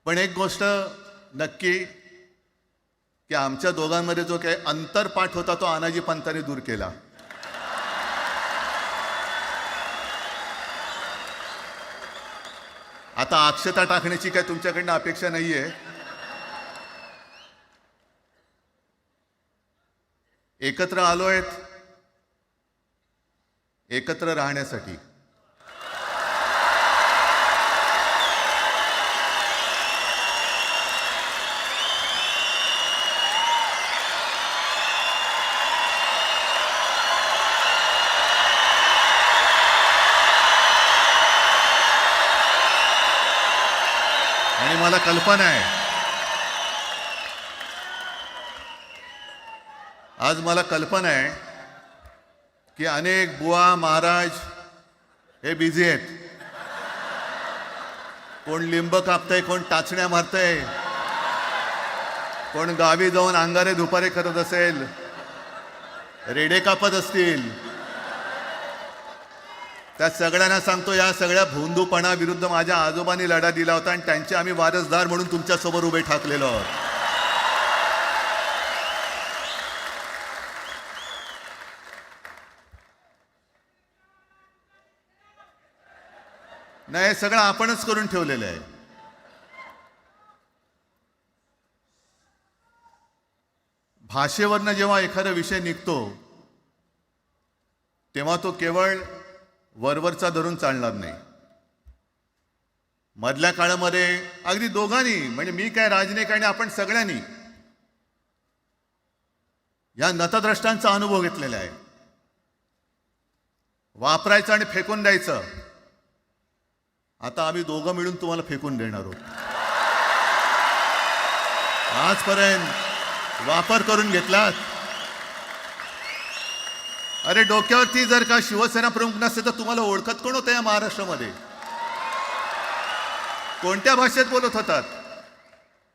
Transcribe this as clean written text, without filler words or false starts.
पण एक गोष्ट नक्की की आमच्या दोघांमध्ये जो काही अंतरपाठ होता तो आनाजी पंतांनी दूर केला. आता अक्षता टाकण्याची काय तुमच्याकडनं अपेक्षा नाहीये. एकत्र आलोय एकत्र राहण्यासाठी. आणि मला कल्पना आहे, आज मला कल्पना आहे की अनेक बुवा महाराज हे बिझी आहेत. कोण लिंब कापतंय, कोण टाचण्या मारतंय, कोण गावी जाऊन अंगारे दुपारे करत असेल, रेडे कापत असतील. त्या सगळ्यांना सांगतो, या सगळ्या भोंदूपणा विरुद्ध माझ्या आजोबांनी लढा दिला होता आणि त्यांचे आम्ही वारसदार म्हणून तुमच्यासमोर उभे ठाकलेलो आहोत. नाही, हे सगळं आपणच करून ठेवलेलं आहे. भाषेवरनं जेव्हा एखादा विषय निघतो तेव्हा तो केवळ वरवरचा धरून चालणार नाही. मधल्या काळामध्ये अगदी दोघांनी, म्हणजे मी काय, राजने काय, आपण सगळ्यांनी या नतद्रष्टांचा अनुभव घेतलेला आहे. वापरायचं आणि फेकून द्यायचं. आता आम्ही दोघं मिळून तुम्हाला फेकून देणार आहोत. आजपर्यंत वापर करून घेतलात. अरे डोक्यावरती जर का शिवसेना प्रमुख नसते तर तुम्हाला ओळखत कोण होतं या महाराष्ट्रामध्ये? कोणत्या भाषेत बोलत होतात?